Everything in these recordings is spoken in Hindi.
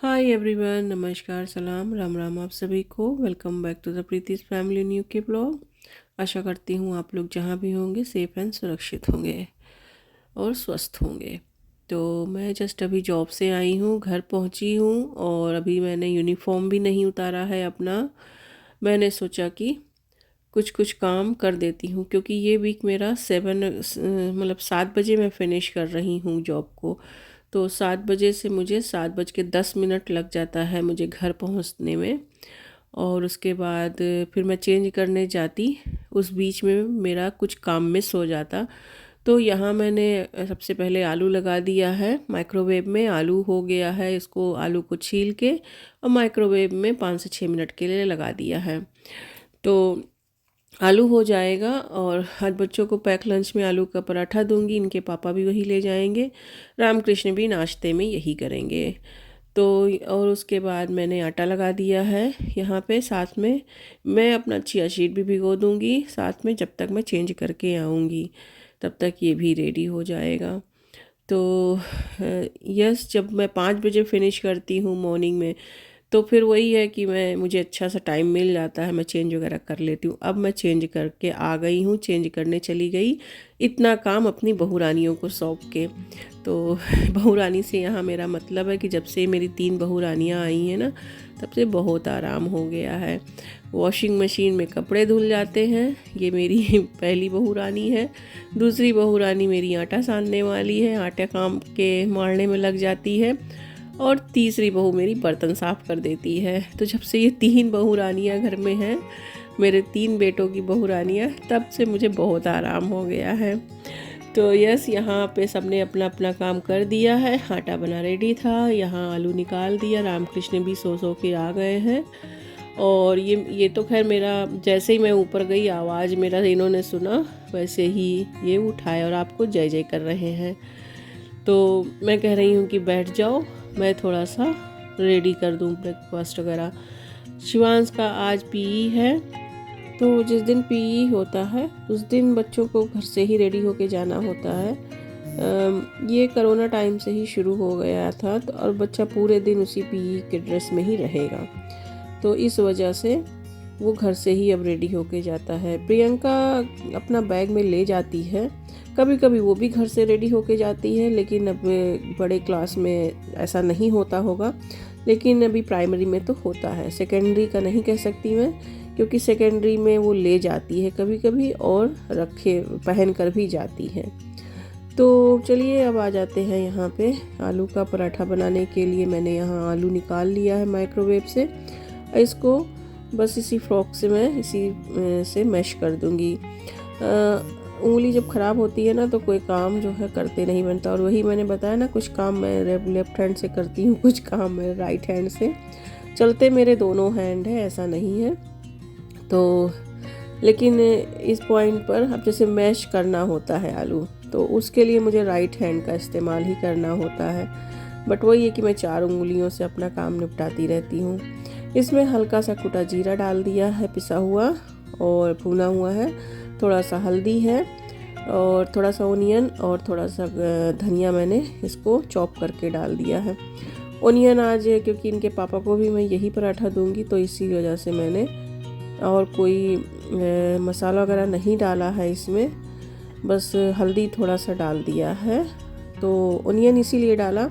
हाय एवरीवन, नमस्कार, सलाम, राम राम आप सभी को। Welcome back to the Preeti's family new के ब्लॉग। आशा करती हूँ आप लोग जहाँ भी होंगे सेफ एंड सुरक्षित होंगे और स्वस्थ होंगे। तो मैं जस्ट अभी जॉब से आई हूँ, घर पहुँची हूँ और अभी मैंने यूनिफॉर्म भी नहीं उतारा है अपना। मैंने सोचा कि कुछ कुछ काम कर देती हूँ क्योंकि ये वीक मेरा 7 बजे मैं फ़िनिश कर रही हूँ जॉब को। तो 7 बजे से मुझे 7:10 लग जाता है मुझे घर पहुँचने में। और उसके बाद फिर मैं चेंज करने जाती, उस बीच में मेरा कुछ काम मिस हो जाता। तो यहाँ मैंने सबसे पहले आलू लगा दिया है माइक्रोवेव में। आलू हो गया है, इसको आलू को छील के और माइक्रोवेव में 5 से 6 मिनट के लिए लगा दिया है। तो आलू हो जाएगा और आज बच्चों को पैक लंच में आलू का पराठा दूंगी। इनके पापा भी वही ले जाएंगे, रामकृष्ण भी नाश्ते में यही करेंगे। तो और उसके बाद मैंने आटा लगा दिया है यहाँ पे। साथ में मैं अपना चिया सीड भी भिगो दूंगी साथ में, जब तक मैं चेंज करके आऊँगी तब तक ये भी रेडी हो जाएगा। तो यस, जब मैं 5 बजे फिनिश करती हूँ मॉर्निंग में तो फिर वही है कि मुझे अच्छा सा टाइम मिल जाता है, मैं चेंज वगैरह कर लेती हूँ। अब मैं चेंज करके आ गई हूँ, चेंज करने चली गई, इतना काम अपनी बहू रानियों को सौंप के। तो बहू रानी से यहाँ मेरा मतलब है कि जब से मेरी 3 बहू रानियाँ आई हैं ना, तब से बहुत आराम हो गया है। वॉशिंग मशीन में कपड़े धुल जाते हैं, ये मेरी पहली बहू रानी है। दूसरी बहू रानी मेरी आटा सानने वाली है, आटा काम के मारने में लग जाती है। और तीसरी बहू मेरी बर्तन साफ़ कर देती है। तो जब से ये 3 बहू रानियाँ घर में हैं, मेरे 3 बेटों की बहू रानियाँ, तब से मुझे बहुत आराम हो गया है। तो यस, यहाँ पे सबने अपना अपना काम कर दिया है। आटा बना रेडी था, यहाँ आलू निकाल दिया, रामकृष्ण भी सो के आ गए हैं। और ये तो खैर मेरा, जैसे ही मैं ऊपर गई आवाज़ मेरा इन्होंने सुना, वैसे ही ये उठाए और आपको जय जय कर रहे हैं। तो मैं कह रही हूँ कि बैठ जाओ, मैं थोड़ा सा रेडी कर दूँ ब्रेकफास्ट वगैरह। शिवांश का आज पीई है, तो जिस दिन पीई होता है उस दिन बच्चों को घर से ही रेडी होके जाना होता है। ये कोरोना टाइम से ही शुरू हो गया था, तो और बच्चा पूरे दिन उसी पीई के ड्रेस में ही रहेगा, तो इस वजह से वो घर से ही अब रेडी होके जाता है। प्रियंका अपना बैग में ले जाती है, कभी कभी वो भी घर से रेडी होके जाती है, लेकिन अब बड़े क्लास में ऐसा नहीं होता होगा, लेकिन अभी प्राइमरी में तो होता है। सेकेंडरी का नहीं कह सकती मैं, क्योंकि सेकेंडरी में वो ले जाती है कभी कभी और रखे पहन कर भी जाती है। तो चलिए अब आ जाते हैं यहाँ पे आलू का पराठा बनाने के लिए। मैंने यहाँ आलू निकाल लिया है माइक्रोवेव से, इसको बस इसी फ्रॉक से मैं इसी से मैश कर दूँगी। उंगली जब ख़राब होती है ना तो कोई काम जो है करते नहीं बनता, और वही मैंने बताया ना, कुछ काम मैं लेफ़्ट हैंड से करती हूँ, कुछ काम मैं राइट हैंड से। चलते मेरे दोनों हैंड है, ऐसा नहीं है। तो लेकिन इस पॉइंट पर अब जैसे मैश करना होता है आलू, तो उसके लिए मुझे राइट हैंड का इस्तेमाल ही करना होता है। बट वही है कि मैं 4 उंगलियों से अपना काम निपटाती रहती हूँ। इसमें हल्का सा कुटा जीरा डाल दिया है पिसा हुआ और भुना हुआ है, थोड़ा सा हल्दी है और थोड़ा सा ओनियन और थोड़ा सा धनिया मैंने इसको चॉप करके डाल दिया है। ओनियन आज क्योंकि इनके पापा को भी मैं यही पराठा दूंगी, तो इसी वजह से मैंने और कोई मसाला वगैरह नहीं डाला है इसमें, बस हल्दी थोड़ा सा डाल दिया है। तो ओनियन इसीलिए डाला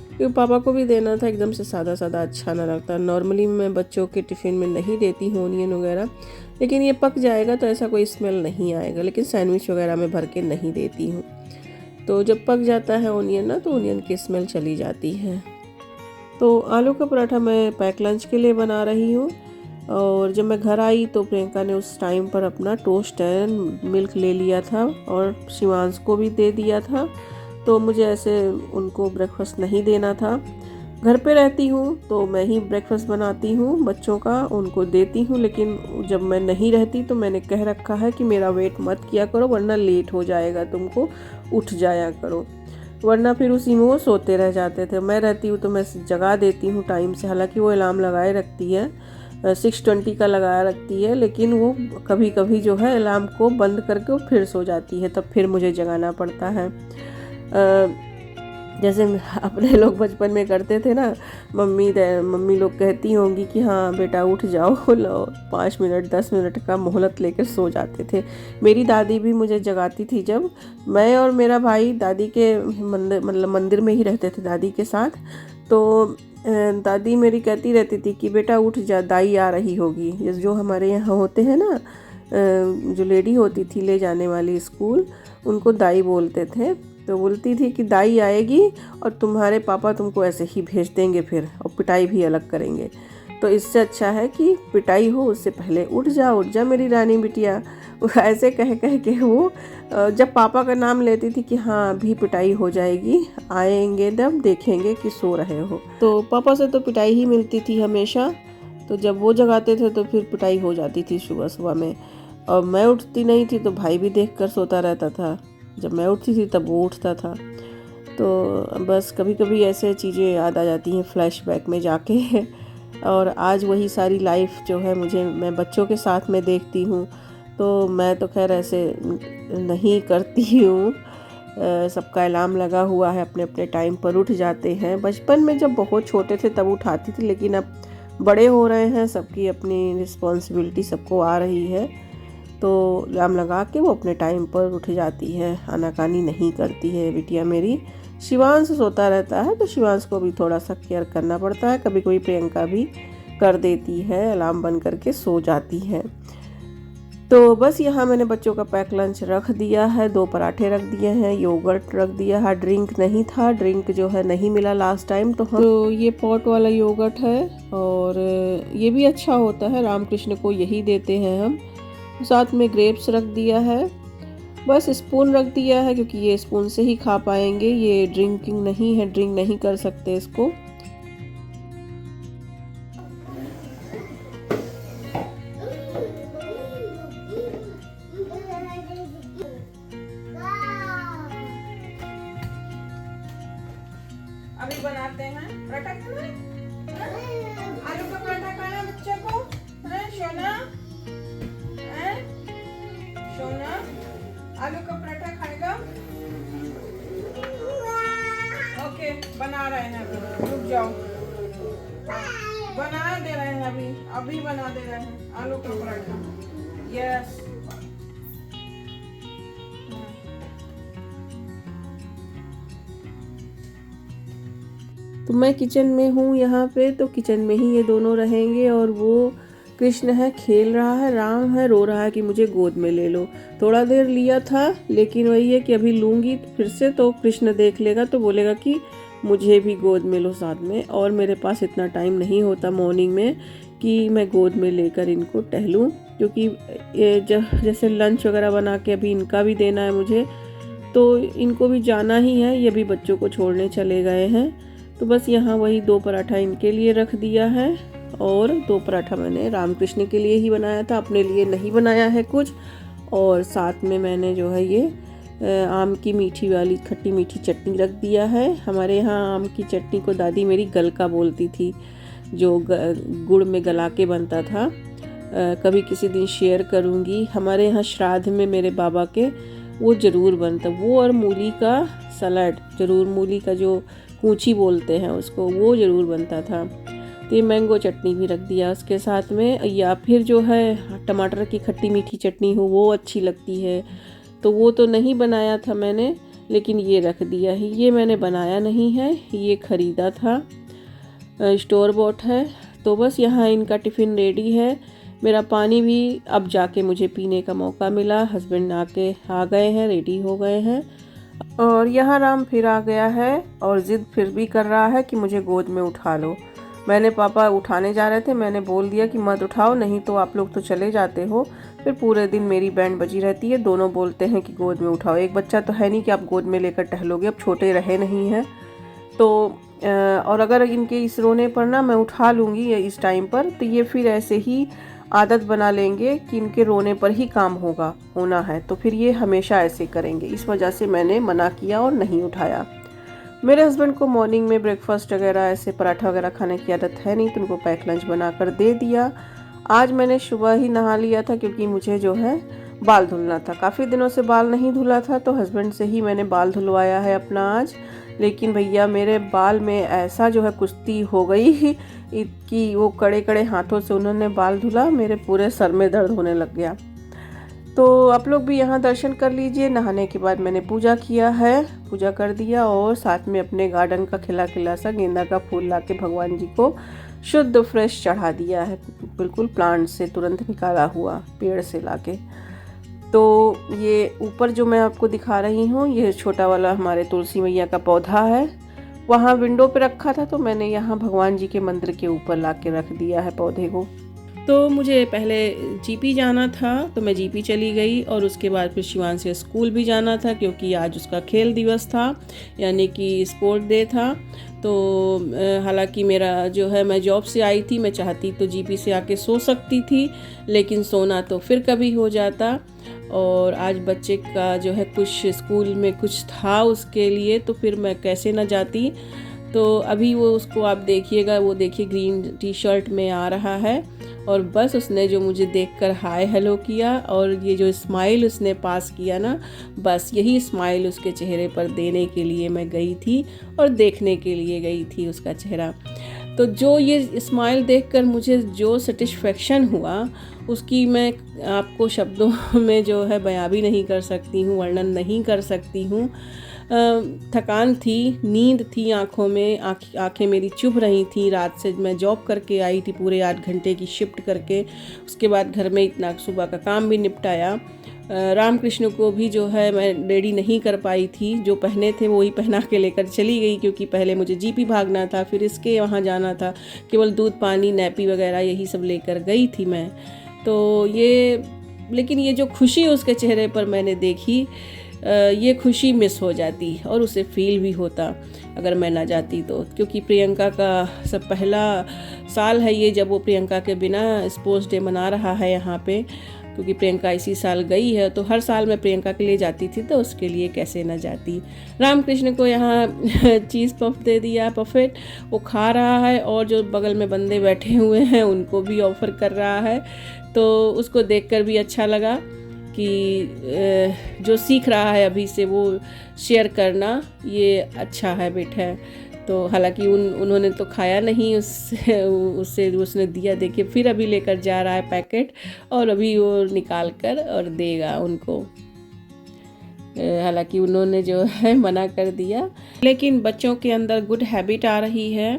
क्योंकि पापा को भी देना था, एकदम से सादा सादा अच्छा ना लगता। नॉर्मली मैं बच्चों के टिफ़िन में नहीं देती हूँ ओनियन वगैरह, लेकिन ये पक जाएगा तो ऐसा कोई स्मेल नहीं आएगा, लेकिन सैंडविच वगैरह में भर के नहीं देती हूँ। तो जब पक जाता है ओनियन ना, तो ओनियन की स्मेल चली जाती है। तो आलू का पराठा मैं पैक लंच के लिए बना रही हूँ। और जब मैं घर आई तो प्रियंका ने उस टाइम पर अपना टोस्ट एंड मिल्क ले लिया था और शिवांश को भी दे दिया था। तो मुझे ऐसे उनको ब्रेकफास्ट नहीं देना था। घर पे रहती हूँ तो मैं ही ब्रेकफास्ट बनाती हूँ बच्चों का, उनको देती हूँ, लेकिन जब मैं नहीं रहती तो मैंने कह रखा है कि मेरा वेट मत किया करो वरना लेट हो जाएगा, तुमको उठ जाया करो, वरना फिर उसी में वो सोते रह जाते थे। मैं रहती हूँ तो मैं जगा देती हूँ टाइम से, हालांकि वो अलार्म लगाए रखती है, 6:20 का लगाया रखती है, लेकिन वो कभी कभी जो है अलार्म को बंद करके वो फिर सो जाती है, तब फिर मुझे जगाना पड़ता है। जैसे अपने लोग बचपन में करते थे ना, मम्मी लोग कहती होंगी कि हाँ बेटा उठ जाओ, लो 5 मिनट 10 मिनट का मोहलत लेकर सो जाते थे। मेरी दादी भी मुझे जगाती थी जब मैं और मेरा भाई दादी के मंदिर में ही रहते थे दादी के साथ। तो दादी मेरी कहती रहती थी कि बेटा उठ जा, दाई आ रही होगी। जो हमारे यहाँ होते हैं ना, जो लेडी होती थी ले जाने वाली स्कूल, उनको दाई बोलते थे। तो बोलती थी कि दाई आएगी और तुम्हारे पापा तुमको ऐसे ही भेज देंगे फिर, और पिटाई भी अलग करेंगे। तो इससे अच्छा है कि पिटाई हो उससे पहले उठ जा मेरी रानी बिटिया। ऐसे कह कह के वो जब पापा का नाम लेती थी कि हाँ अभी पिटाई हो जाएगी, आएंगे तब देखेंगे कि सो रहे हो। तो पापा से तो पिटाई ही मिलती थी हमेशा। तो जब वो जगाते थे तो फिर पिटाई हो जाती थी सुबह सुबह में। और मैं उठती नहीं थी तो भाई भी देख कर सोता रहता था। जब मैं उठती थी तब वो उठता था। तो बस कभी कभी ऐसे चीज़ें याद आ जाती हैं फ्लैशबैक में जाके। और आज वही सारी लाइफ जो है मैं बच्चों के साथ में देखती हूँ। तो मैं तो खैर ऐसे नहीं करती हूँ। सबका अलार्म लगा हुआ है, अपने अपने टाइम पर उठ जाते हैं। बचपन में जब बहुत छोटे थे तब उठाती थी, लेकिन अब बड़े हो रहे हैं, सबकी अपनी रिस्पॉन्सिबिलिटी सबको आ रही है। तो अलार्म लगा के वो अपने टाइम पर उठ जाती है, आनाकानी नहीं करती है बिटिया मेरी। शिवांश सोता रहता है तो शिवांश को भी थोड़ा सा केयर करना पड़ता है। कभी कभी प्रियंका भी कर देती है, अलार्म बंद करके सो जाती है। तो बस यहाँ मैंने बच्चों का पैक लंच रख दिया है, 2 पराठे रख दिए हैं, योगर्ट रख दिया है। ड्रिंक नहीं था, ड्रिंक जो है नहीं मिला लास्ट टाइम, तो ये पॉट वाला योगर्ट है और ये भी अच्छा होता है, रामकृष्ण को यही देते हैं हम। साथ में ग्रेप्स रख दिया है, बस स्पून रख दिया है क्योंकि ये स्पून से ही खा पाएंगे, ये ड्रिंकिंग नहीं है, ड्रिंक नहीं कर सकते इसको। अभी बनाते हैं पराठा, आलू का पराठा खाना बच्चे को है सोना, है सोना आलू का पराठा खाएगा। ओके बना रहे हैं, अभी रुक जाओ, बना दे रहे हैं, अभी बना दे रहे हैं आलू का पराठा। यस तो मैं किचन में हूँ यहाँ पे, तो किचन में ही ये दोनों रहेंगे। और वो कृष्ण है, खेल रहा है, राम है, रो रहा है कि मुझे गोद में ले लो। थोड़ा देर लिया था, लेकिन वही है कि अभी लूँगी फिर से तो कृष्ण देख लेगा तो बोलेगा कि मुझे भी गोद में लो साथ में। और मेरे पास इतना टाइम नहीं होता मॉर्निंग में कि मैं गोद में लेकर इनको टहलूँ, क्योंकि जैसे लंच वगैरह बना के अभी इनका भी देना है मुझे, तो इनको भी जाना ही है। ये भी बच्चों को छोड़ने चले गए हैं। तो बस यहाँ वही 2 पराठा इनके लिए रख दिया है और 2 पराठा मैंने रामकृष्ण के लिए ही बनाया था, अपने लिए नहीं बनाया है कुछ। और साथ में मैंने जो है ये आम की मीठी वाली खट्टी मीठी चटनी रख दिया है। हमारे यहाँ आम की चटनी को दादी मेरी गलका बोलती थी, जो गुड़ में गला के बनता था। कभी किसी दिन शेयर करूँगी। हमारे यहाँ श्राद्ध में मेरे बाबा के वो ज़रूर बनता, वो और मूली का सलाद ज़रूर, मूली का जो कूची बोलते हैं उसको, वो ज़रूर बनता था। तो ये मैंगो चटनी भी रख दिया उसके साथ में। या फिर जो है टमाटर की खट्टी मीठी चटनी हो वो अच्छी लगती है, तो वो तो नहीं बनाया था मैंने, लेकिन ये रख दिया है। ये मैंने बनाया नहीं है, ये ख़रीदा था, स्टोर बॉट है। तो बस यहाँ इनका टिफ़िन रेडी है। मेरा पानी भी अब जाके मुझे पीने का मौका मिला। हस्बैंड आके आ गए हैं, रेडी हो गए हैं। और यहाँ राम फिर आ गया है और ज़िद फिर भी कर रहा है कि मुझे गोद में उठा लो। मैंने पापा उठाने जा रहे थे, मैंने बोल दिया कि मत उठाओ, नहीं तो आप लोग तो चले जाते हो, फिर पूरे दिन मेरी बैंड बजी रहती है। दोनों बोलते हैं कि गोद में उठाओ। एक बच्चा तो है नहीं कि आप गोद में लेकर टहलोगे, अब छोटे रहे नहीं हैं तो। और अगर इनके इस रोने पर ना मैं उठा लूँगी इस टाइम पर, तो ये फिर ऐसे ही आदत बना लेंगे कि इनके रोने पर ही काम होना है, तो फिर ये हमेशा ऐसे करेंगे। इस वजह से मैंने मना किया और नहीं उठाया। मेरे हस्बैंड को मॉर्निंग में ब्रेकफास्ट वगैरह ऐसे पराठा वगैरह खाने की आदत है नहीं, तो उनको पैक लंच बना कर दे दिया। आज मैंने सुबह ही नहा लिया था क्योंकि मुझे जो है बाल धुलना था, काफ़ी दिनों से बाल नहीं धुला था, तो हस्बैंड से ही मैंने बाल धुलवाया है अपना आज। लेकिन भैया मेरे बाल में ऐसा जो है कुश्ती हो गई कि वो कड़े कड़े हाथों से उन्होंने बाल धुला, मेरे पूरे सर में दर्द होने लग गया। तो आप लोग भी यहाँ दर्शन कर लीजिए। नहाने के बाद मैंने पूजा किया है, पूजा कर दिया और साथ में अपने गार्डन का खिला खिला सा गेंदा का फूल ला के भगवान जी को शुद्ध फ्रेश चढ़ा दिया है, बिल्कुल प्लांट से तुरंत निकाला हुआ, पेड़ से लाके। तो ये ऊपर जो मैं आपको दिखा रही हूँ, ये छोटा वाला हमारे तुलसी मैया का पौधा है। वहाँ विंडो पे रखा था तो मैंने यहाँ भगवान जी के मंदिर के ऊपर ला के रख दिया है पौधे को। तो मुझे पहले जीपी जाना था तो मैं जीपी चली गई, और उसके बाद फिर शिवान से स्कूल भी जाना था क्योंकि आज उसका खेल दिवस था, यानी कि स्पोर्ट डे था। तो हालांकि मेरा जो है, मैं जॉब से आई थी, मैं चाहती तो जीपी से आके सो सकती थी, लेकिन सोना तो फिर कभी हो जाता। और आज बच्चे का जो है कुछ स्कूल में कुछ था उसके लिए, तो फिर मैं कैसे ना जाती। तो अभी वो उसको आप देखिएगा, वो देखिए ग्रीन टी शर्ट में आ रहा है, और बस उसने जो मुझे देखकर हाय हेलो किया और ये जो स्माइल उसने पास किया ना, बस यही स्माइल उसके चेहरे पर देने के लिए मैं गई थी और देखने के लिए गई थी उसका चेहरा। तो जो ये स्माइल देखकर मुझे जो सेटिस्फेक्शन हुआ, उसकी मैं आपको शब्दों में जो है बयां भी नहीं कर सकती हूँ, वर्णन नहीं कर सकती हूँ। थकान थी, नींद थी आँखों में, आँखें मेरी चुभ रही थी। रात से मैं जॉब करके आई थी, पूरे 8 घंटे की शिफ्ट करके, उसके बाद घर में इतना सुबह का काम भी निपटाया। रामकृष्ण को भी जो है मैं रेडी नहीं कर पाई थी, जो पहने थे वो ही पहना के लेकर चली गई, क्योंकि पहले मुझे जीपी भागना था, फिर इसके वहाँ जाना था। केवल दूध पानी नैपी वगैरह यही सब लेकर गई थी मैं। तो लेकिन ये जो खुशी उसके चेहरे पर मैंने देखी, ये खुशी मिस हो जाती और उसे फील भी होता अगर मैं ना जाती तो, क्योंकि प्रियंका का सब पहला साल है ये जब वो प्रियंका के बिना स्पोर्ट्स डे मना रहा है यहाँ पे, क्योंकि प्रियंका इसी साल गई है। तो हर साल मैं प्रियंका के लिए जाती थी, तो उसके लिए कैसे ना जाती। रामकृष्ण को यहाँ चीज़ पफ दे दिया, पफेट, वो खा रहा है, और जो बगल में बंदे बैठे हुए हैं उनको भी ऑफ़र कर रहा है। तो उसको देखकर भी अच्छा लगा कि जो सीख रहा है अभी से वो शेयर करना, ये अच्छा हैबिट है। तो हालांकि उन्होंने तो खाया नहीं, उससे उसने दिया, देखिए फिर अभी लेकर जा रहा है पैकेट, और अभी वो निकाल कर और देगा उनको। हालांकि उन्होंने जो है मना कर दिया, लेकिन बच्चों के अंदर गुड हैबिट आ रही है,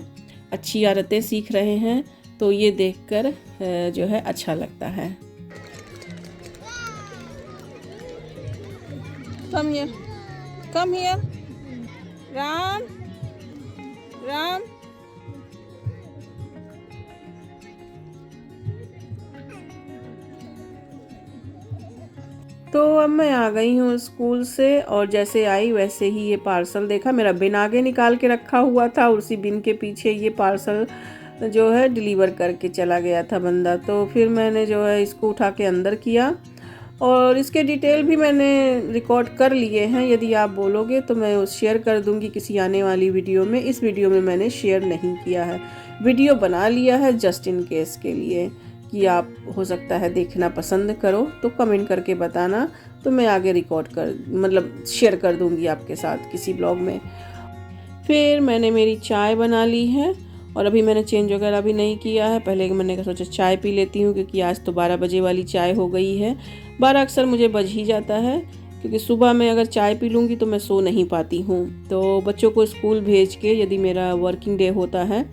अच्छी आदतें सीख रहे हैं, तो ये देखकर जो है अच्छा लगता है। Come here. Come here. Ram. Ram. तो अब मैं आ गई हूँ स्कूल से, और जैसे आई वैसे ही ये पार्सल देखा, मेरा बिन आगे निकाल के रखा हुआ था, उसी बिन के पीछे ये पार्सल जो है डिलीवर करके चला गया था बंदा। तो फिर मैंने जो है इसको उठा के अंदर किया, और इसके डिटेल भी मैंने रिकॉर्ड कर लिए हैं। यदि आप बोलोगे तो मैं शेयर कर दूंगी किसी आने वाली वीडियो में। इस वीडियो में मैंने शेयर नहीं किया है, वीडियो बना लिया है जस्ट इन केस के लिए, कि आप हो सकता है देखना पसंद करो तो कमेंट करके बताना, तो मैं आगे रिकॉर्ड शेयर कर दूंगी आपके साथ किसी ब्लॉग में। फिर मैंने मेरी चाय बना ली है, और अभी मैंने चेंज वगैरह भी नहीं किया है। पहले मैंने सोचा चाय पी लेती हूँ, क्योंकि आज तो 12 बजे वाली चाय हो गई है। 12 अक्सर मुझे बज ही जाता है, क्योंकि सुबह में अगर चाय पी लूँगी तो मैं सो नहीं पाती हूँ। तो बच्चों को स्कूल भेज के यदि मेरा वर्किंग डे होता है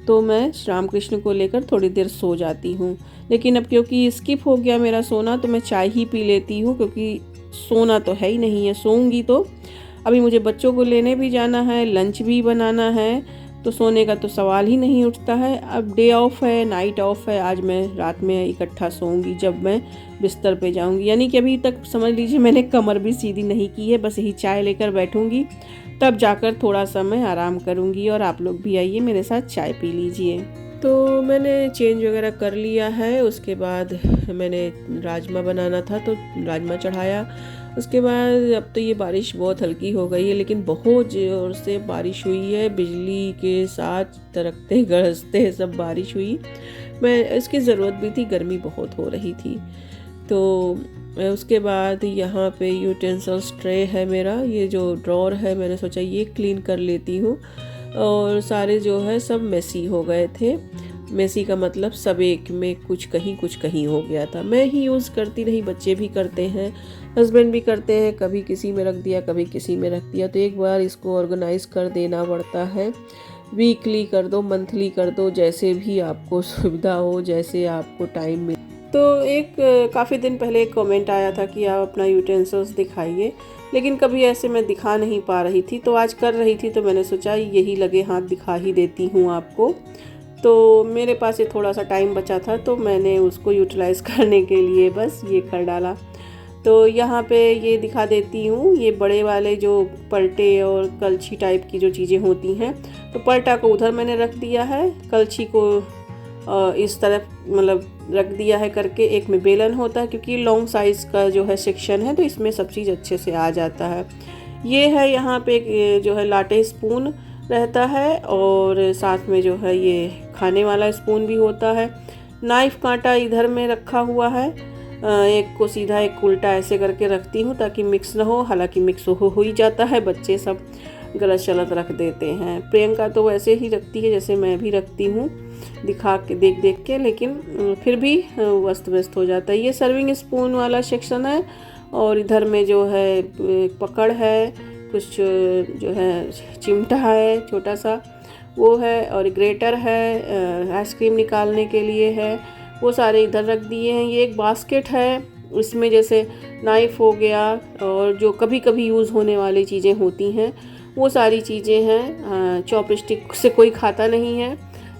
तो मैं रामकृष्ण को लेकर थोड़ी देर सो जाती हूँ, लेकिन अब क्योंकि स्किप हो गया मेरा सोना, तो मैं चाय ही पी लेती हूँ, क्योंकि सोना तो है ही नहीं है। सोऊंगी तो अभी मुझे बच्चों को लेने भी जाना है, लंच भी बनाना है, तो सोने का तो सवाल ही नहीं उठता है। अब डे ऑफ है, नाइट ऑफ है, आज मैं रात में इकट्ठा सोऊंगी जब मैं बिस्तर पे जाऊंगी। यानी कि अभी तक समझ लीजिए मैंने कमर भी सीधी नहीं की है, बस यही चाय लेकर बैठूंगी, तब जाकर थोड़ा समय आराम करूंगी। और आप लोग भी आइए मेरे साथ चाय पी लीजिए। तो मैंने चेंज वगैरह कर लिया है, उसके बाद मैंने राजमा बनाना था तो राजमा चढ़ाया। उसके बाद अब तो ये बारिश बहुत हल्की हो गई है, लेकिन बहुत ज़ोर से बारिश हुई है, बिजली के साथ तड़कते गरजते सब बारिश हुई। मैं इसकी ज़रूरत भी थी, गर्मी बहुत हो रही थी। तो उसके बाद यहाँ पे यूटेंसिल्स ट्रे है मेरा, ये जो ड्रॉर है मैंने सोचा ये क्लीन कर लेती हूँ। और सारे जो है सब मेसी हो गए थे। मेसी का मतलब सब एक में कुछ कहीं हो गया था। मैं ही यूज़ करती रही, बच्चे भी करते हैं, हस्बैंड भी करते हैं, कभी किसी में रख दिया कभी किसी में रख दिया। तो एक बार इसको ऑर्गेनाइज़ कर देना पड़ता है। वीकली कर दो, मंथली कर दो, जैसे भी आपको सुविधा हो, जैसे आपको टाइम मिले। तो एक काफ़ी दिन पहले एक कमेंट आया था कि आप अपना यूटेंसिल्स दिखाइए, लेकिन कभी ऐसे मैं दिखा नहीं पा रही थी। तो आज कर रही थी तो मैंने सोचा यही लगे हाथ दिखा ही देती हूँ आपको। तो मेरे पास ये थोड़ा सा टाइम बचा था तो मैंने उसको यूटिलाइज़ करने के लिए बस ये कर डाला। तो यहाँ पे ये दिखा देती हूँ, ये बड़े वाले जो पलटे और कलछी टाइप की जो चीज़ें होती हैं, तो पलटा को उधर मैंने रख दिया है, कलछी को इस तरफ मतलब रख दिया है करके। एक में बेलन होता है क्योंकि लॉन्ग साइज़ का जो है सेक्शन है, तो इसमें सब चीज़ अच्छे से आ जाता है। ये है यहाँ पे जो है लाटे स्पून रहता है, और साथ में जो है ये खाने वाला स्पून भी होता है। नाइफ़ कांटा इधर में रखा हुआ है, एक को सीधा एक उल्टा ऐसे करके रखती हूँ ताकि मिक्स ना हो। हालांकि मिक्स हो ही जाता है, बच्चे सब गलत शलत रख देते हैं। प्रियंका तो वैसे ही रखती है जैसे मैं भी रखती हूँ, दिखा के देख देख के, लेकिन फिर भी अस्त व्यस्त हो जाता है। ये सर्विंग स्पून वाला सेक्शन है, और इधर में जो है पकड़ है, कुछ जो है चिमटा है छोटा सा वो है, और ग्रेटर है आइसक्रीम निकालने के लिए है, वो सारे इधर रख दिए हैं। ये एक बास्केट है, इसमें जैसे नाइफ़ हो गया और जो कभी कभी यूज़ होने वाली चीज़ें होती हैं वो सारी चीज़ें हैं। चॉपस्टिक से कोई खाता नहीं है।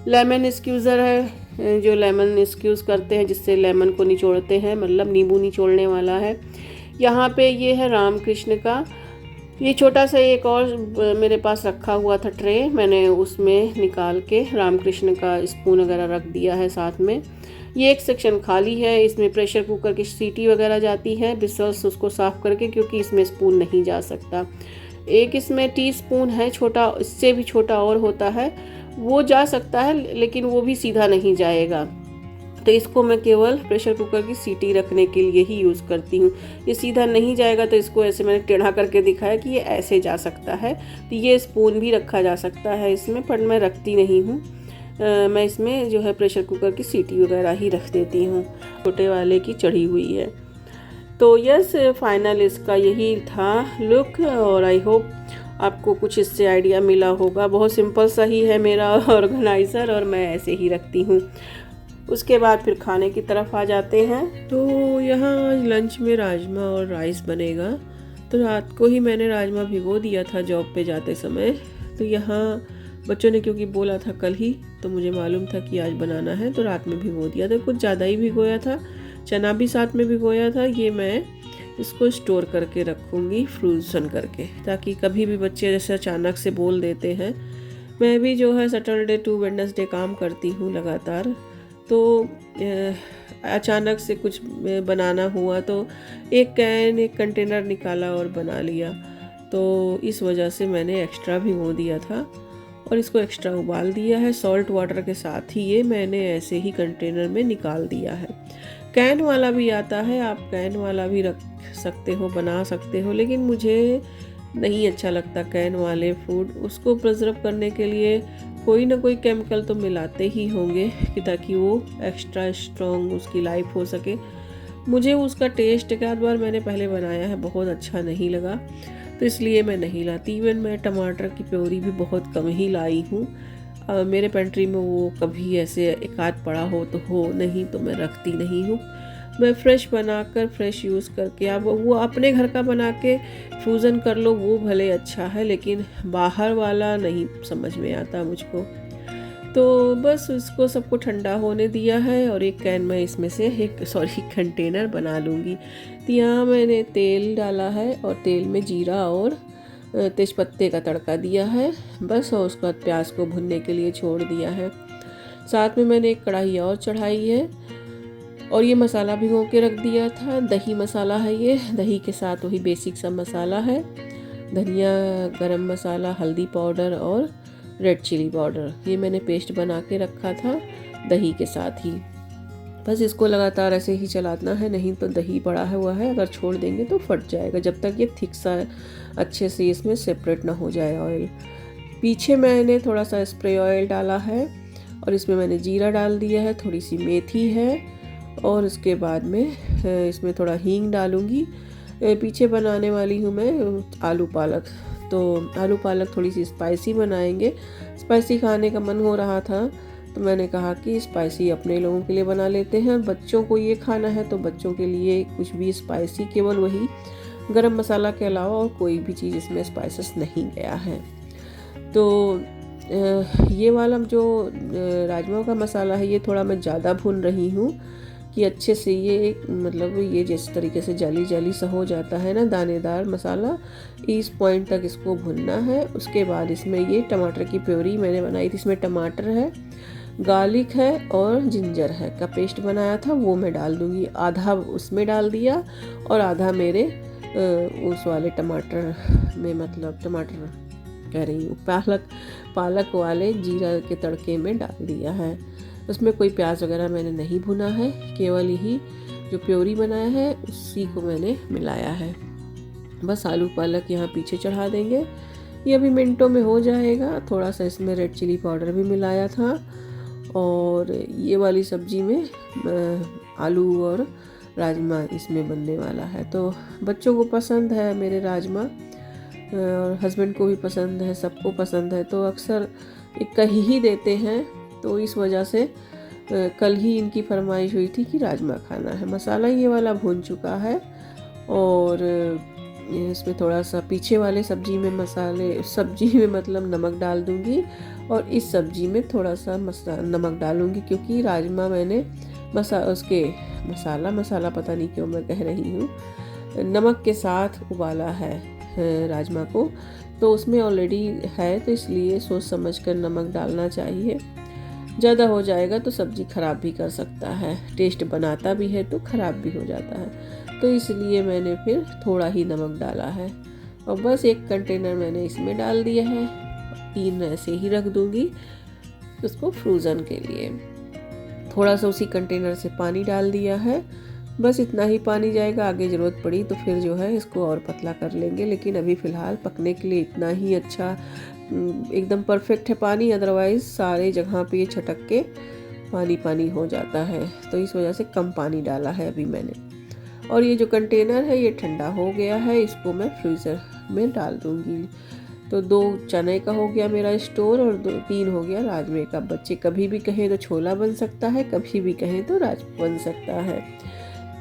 लेमन स्क्यूज़र है, जो लेमन स्क्यूज़ करते हैं जिससे लेमन को निचोड़ते हैं, मतलब नींबू निचोड़ने वाला है। यहाँ पे ये है रामकृष्ण का, ये छोटा सा एक और मेरे पास रखा हुआ था ट्रे, मैंने उसमें निकाल के रामकृष्ण का स्पून वगैरह रख दिया है साथ में। ये एक सेक्शन खाली है, इसमें प्रेशर कुकर की सीटी वगैरह जाती है, बिसल्स उसको साफ़ करके, क्योंकि इसमें स्पून नहीं जा सकता। एक इसमें टी स्पून है छोटा, इससे भी छोटा और होता है, वो जा सकता है लेकिन वो भी सीधा नहीं जाएगा। तो इसको मैं केवल प्रेशर कुकर की सीटी रखने के लिए ही यूज़ करती हूँ। ये सीधा नहीं जाएगा तो इसको ऐसे मैंने टेढ़ा करके दिखाया कि ये ऐसे जा सकता है। तो ये स्पून भी रखा जा सकता है इसमें, पर मैं रखती नहीं हूँ। मैं इसमें जो है प्रेशर कुकर की सीटी वगैरह ही रख देती हूँ, छोटे वाले की चढ़ी हुई है। तो यस, फाइनल इसका यही था लुक, और आई होप आपको कुछ इससे आइडिया मिला होगा। बहुत सिंपल सा ही है मेरा ऑर्गेनाइज़र, और मैं ऐसे ही रखती हूँ। उसके बाद फिर खाने की तरफ आ जाते हैं। तो यहाँ लंच में राजमा और राइस बनेगा। तो रात को ही मैंने राजमा भिगो दिया था जॉब पे जाते समय। तो यहाँ बच्चों ने क्योंकि बोला था कल ही, तो मुझे मालूम था कि आज बनाना है, तो रात में भिगो दिया। तो कुछ ज़्यादा ही भिगोया था, चना भी साथ में भिगोया था। ये मैं इसको स्टोर करके रखूँगी फ्रोज़न करके, ताकि कभी भी बच्चे जैसे अचानक से बोल देते हैं। मैं भी जो है सैटरडे टू वेडनेसडे काम करती हूँ लगातार, तो अचानक से कुछ बनाना हुआ तो एक कंटेनर निकाला और बना लिया। तो इस वजह से मैंने एक्स्ट्रा भिगो दिया था और इसको एक्स्ट्रा उबाल दिया है सॉल्ट वाटर के साथ ही। ये मैंने ऐसे ही कंटेनर में निकाल दिया है। कैन वाला भी आता है, आप कैन वाला भी रख सकते हो, बना सकते हो, लेकिन मुझे नहीं अच्छा लगता कैन वाले फूड। उसको प्रिजर्व करने के लिए कोई ना कोई केमिकल तो मिलाते ही होंगे कि ताकि वो एक्स्ट्रा स्ट्रॉन्ग उसकी लाइफ हो सके। मुझे उसका टेस्ट एक आध बार मैंने पहले बनाया है, बहुत अच्छा नहीं लगा, तो इसलिए मैं नहीं लाती। इवन मैं टमाटर की प्योरी भी बहुत कम ही लाई हूँ। मेरे पेंट्री में वो कभी ऐसे एक आध पड़ा हो तो हो, नहीं तो मैं रखती नहीं हूँ। मैं फ्रेश बनाकर फ्रेश यूज़ करके, आप वो अपने घर का बना के फ्रोज़न कर लो, वो भले अच्छा है, लेकिन बाहर वाला नहीं समझ में आता मुझको। तो बस इसको सबको ठंडा होने दिया है और एक कैन में इसमें से कंटेनर बना लूँगी। तो यहाँ मैंने तेल डाला है और तेल में जीरा और तेज़पत्ते का तड़का दिया है बस, और उसके बाद प्याज को भुनने के लिए छोड़ दिया है। साथ में मैंने एक कढ़ाई और चढ़ाई है और ये मसाला भिगो के रख दिया था। दही मसाला है ये, दही के साथ वही बेसिक सा मसाला है, धनिया, गरम मसाला, हल्दी पाउडर और रेड चिली पाउडर। ये मैंने पेस्ट बना के रखा था दही के साथ ही। बस इसको लगातार ऐसे ही चलाना है, नहीं तो दही पड़ा हुआ है, अगर छोड़ देंगे तो फट जाएगा, जब तक ये थिक सा अच्छे से इसमें सेपरेट ना हो जाए ऑयल। पीछे मैंने थोड़ा सा स्प्रे ऑयल डाला है और इसमें मैंने जीरा डाल दिया है, थोड़ी सी मेथी है और उसके बाद में इसमें थोड़ा हींग डालूँगी। पीछे बनाने वाली हूँ मैं आलू पालक, तो आलू पालक थोड़ी सी स्पाइसी बनाएंगे। स्पाइसी खाने का मन हो रहा था तो मैंने कहा कि स्पाइसी अपने लोगों के लिए बना लेते हैं, बच्चों को ये खाना है तो बच्चों के लिए कुछ भी स्पाइसी, केवल वही गरम मसाला के अलावा और कोई भी चीज़ इसमें स्पाइसेस नहीं गया है। तो ये वाला जो राजमा का मसाला है ये थोड़ा मैं ज़्यादा भून रही हूँ कि अच्छे से ये मतलब ये जिस तरीके से जाली जाली सा हो जाता है ना दानेदार मसाला, इस पॉइंट तक इसको भुनना है। उसके बाद इसमें ये टमाटर की प्योरी मैंने बनाई थी, इसमें टमाटर है, गार्लिक है और जिंजर है का पेस्ट बनाया था, वो मैं डाल दूँगी। आधा उसमें डाल दिया और आधा मेरे उस वाले टमाटर में, मतलब टमाटर कह रही हूँ पालक वाले जीरा के तड़के में डाल दिया है। उसमें कोई प्याज वगैरह मैंने नहीं भुना है, केवल यही जो प्योरी बनाया है उसी को मैंने मिलाया है। बस आलू पालक यहाँ पीछे चढ़ा देंगे, ये अभी मिनटों में हो जाएगा। थोड़ा सा इसमें रेड चिली पाउडर भी मिलाया था और ये वाली सब्जी में आलू और राजमा इसमें बनने वाला है। तो बच्चों को पसंद है मेरे राजमा और हस्बैंड को भी पसंद है, सबको पसंद है, तो अक्सर कही ही देते हैं। तो इस वजह से कल ही इनकी फरमाइश हुई थी कि राजमा खाना है। मसाला ये वाला भून चुका है और इसमें थोड़ा सा पीछे वाले सब्जी में मतलब नमक डाल दूंगी और इस सब्जी में थोड़ा सा नमक डालूंगी, क्योंकि राजमा मैंने मसाला पता नहीं क्यों मैं कह रही हूँ, नमक के साथ उबाला है राजमा को, तो उसमें ऑलरेडी है, तो इसलिए सोच समझ कर नमक डालना चाहिए। ज़्यादा हो जाएगा तो सब्ज़ी ख़राब भी कर सकता है, टेस्ट बनाता भी है तो ख़राब भी हो जाता है, तो इसलिए मैंने फिर थोड़ा ही नमक डाला है। और बस एक कंटेनर मैंने इसमें डाल दिया है, 3 ऐसे ही रख दूँगी उसको फ्रोज़न के लिए। थोड़ा सा उसी कंटेनर से पानी डाल दिया है, बस इतना ही पानी जाएगा, आगे ज़रूरत पड़ी तो फिर जो है इसको और पतला कर लेंगे, लेकिन अभी फ़िलहाल पकने के लिए इतना ही अच्छा एकदम परफेक्ट है पानी, अदरवाइज़ सारे जगह पे ये छटक के पानी हो जाता है, तो इस वजह से कम पानी डाला है अभी मैंने। और ये जो कंटेनर है ये ठंडा हो गया है, इसको मैं फ्रीज़र में डाल दूँगी। तो 2 चने का हो गया मेरा स्टोर और 3 हो गया राजमे का। बच्चे कभी भी कहें तो छोला बन सकता है, कभी भी कहें तो राजमा बन सकता है।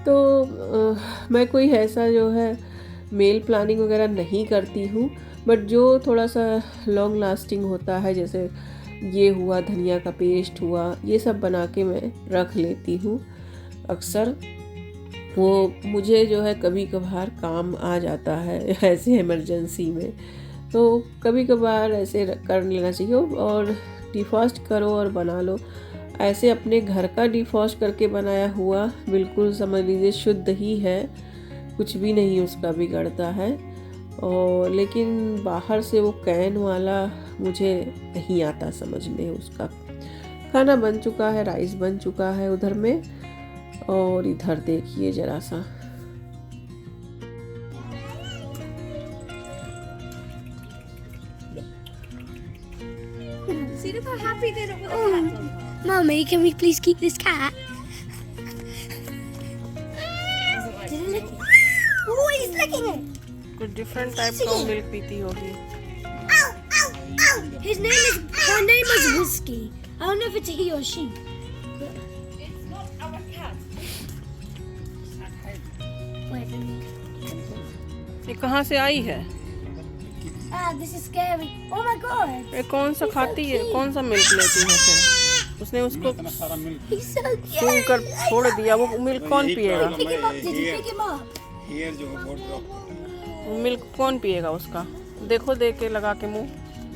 तो मैं कोई ऐसा जो है मेल प्लानिंग वगैरह नहीं करती हूँ, बट जो थोड़ा सा लॉन्ग लास्टिंग होता है, जैसे ये हुआ धनिया का पेस्ट हुआ, ये सब बना के मैं रख लेती हूँ अक्सर। वो मुझे जो है कभी कभार काम आ जाता है ऐसे इमरजेंसी में, तो कभी कभार ऐसे कर लेना चाहिए। और डिफॉस्ट करो और बना लो, ऐसे अपने घर का डिफॉस्ट करके बनाया हुआ बिल्कुल समझ लीजिए शुद्ध ही है, कुछ भी नहीं उसका बिगड़ता है। और लेकिन बाहर से वो कैन वाला मुझे नहीं आता समझने। उसका खाना बन चुका है, राइस बन चुका है उधर में, और इधर देखिए जरा सा See, look how happy they look with the cat on. Mummy, can we please keep this cat? Oh, he's licking it. कुछ डिफरेंट टाइप का मिल्क पीती होगी। Ow, ow, ow. Her name is Whiskey. I don't know if it's a he or she. It's not our cat. Wait. ये कहाँ से आई है? This is scary. Oh my God. ये कौन सा खाती है, कौन सा मिल्क लेती है फिर? उसने उसको He's so cute. सूंघ कर छोड़ दिया, वो मिल्क कौन पिएगा? Pick him up. Did you pick him up? Hair जो है बहुत ड्रॉप होता है, वो मिल्क कौन पिएगा उसका? देखो दे के लगा के मुंह।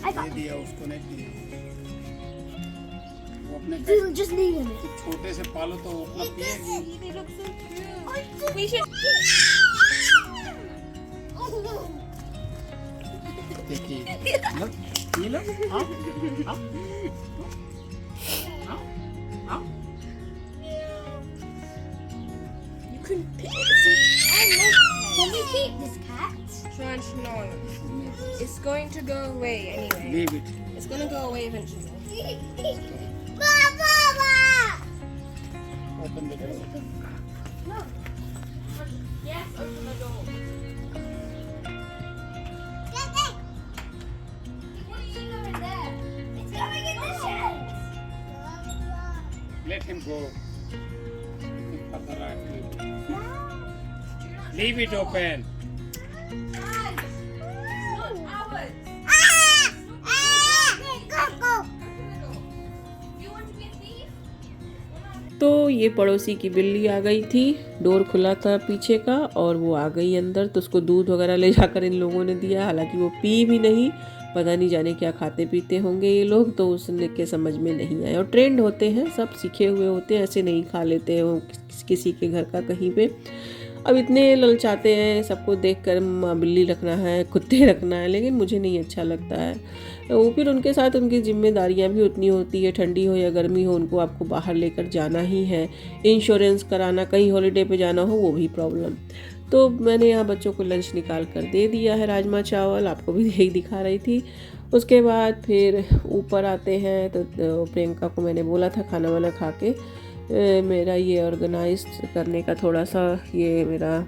I got ये दिया उसको नहीं दिया, वो अपने Just leave him. छोटे से पालो तो वो अपना पिएगी। They look so cute. We should. देखिए लो, ये लो, आओ, आओ, आओ, आओ। keep this cat? Trench, no. It's going to go away anyway. Leave it. It's going to go away eventually. Open the door. Yes, open the door. What are you doing there? It's going in the shed. Let him go. Leave it open. Not ours. You want to be a thief? तो ये पड़ोसी की बिल्ली आ गई थी, डोर खुला था पीछे का और वो आ गई अंदर, तो उसको दूध वगैरह ले जाकर इन लोगों ने दिया। हालांकि वो पी भी नहीं, पता नहीं जाने क्या खाते पीते होंगे ये लोग, तो उसने के समझ में नहीं आया। और ट्रेंड होते हैं, सब सीखे हुए होते हैं, ऐसे नहीं खा लेते हैं वो किसी के घर का कहीं पे। अब इतने ललचाते हैं, सबको देखकर बिल्ली रखना है, कुत्ते रखना है, लेकिन मुझे नहीं अच्छा लगता है। वो फिर उनके साथ उनकी जिम्मेदारियां भी उतनी होती है, ठंडी हो या गर्मी हो, उनको आपको बाहर लेकर जाना ही है, इंश्योरेंस कराना, कहीं हॉलीडे पे जाना हो वो भी प्रॉब्लम। तो मैंने यहाँ बच्चों को लंच निकाल कर दे दिया है, राजमा चावल, आपको भी यही दिखा रही थी। उसके बाद फिर ऊपर आते हैं, तो प्रियंका को मैंने बोला था खाना वाना खा के मेरा ये ऑर्गेनाइज करने का, थोड़ा सा ये मेरा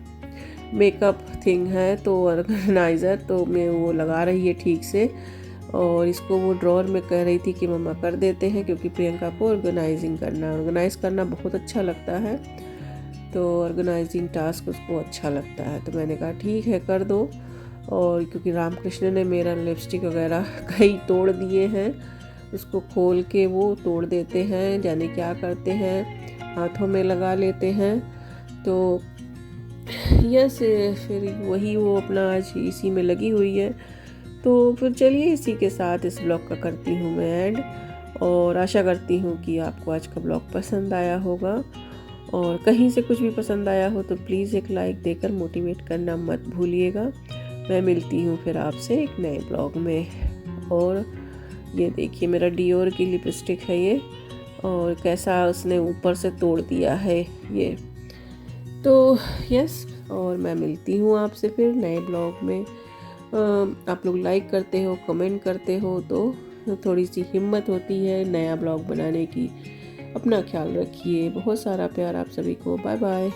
मेकअप थिंग है तो ऑर्गेनाइज़र, तो मैं वो लगा रही है ठीक से। और इसको वो ड्रॉअर में कह रही थी कि मम्मा कर देते हैं, क्योंकि प्रियंका को ऑर्गेनाइज़ करना बहुत अच्छा लगता है, तो ऑर्गेनाइजिंग टास्क उसको अच्छा लगता है। तो मैंने कहा ठीक है कर दो। और क्योंकि रामकृष्ण ने मेरा लिपस्टिक वगैरह कई तोड़ दिए हैं, उसको खोल के वो तोड़ देते हैं, जाने क्या करते हैं, हाथों में लगा लेते हैं। तो यस, फिर वही वो अपना आज इसी में लगी हुई है। तो फिर चलिए इसी के साथ इस ब्लॉग का करती हूँ मैं एंड, और आशा करती हूँ कि आपको आज का ब्लॉग पसंद आया होगा। और कहीं से कुछ भी पसंद आया हो तो प्लीज़ एक लाइक देकर मोटिवेट करना मत भूलिएगा। मैं मिलती हूँ फिर आपसे एक नए ब्लॉग में। और ये देखिए मेरा डियोर की लिपस्टिक है ये, और कैसा उसने ऊपर से तोड़ दिया है ये। तो यस, और मैं मिलती हूँ आपसे फिर नए ब्लॉग में। आप लोग लाइक करते हो, कमेंट करते हो तो थोड़ी सी हिम्मत होती है नया ब्लॉग बनाने की। अपना ख्याल रखिए, बहुत सारा प्यार आप सभी को। Bye bye.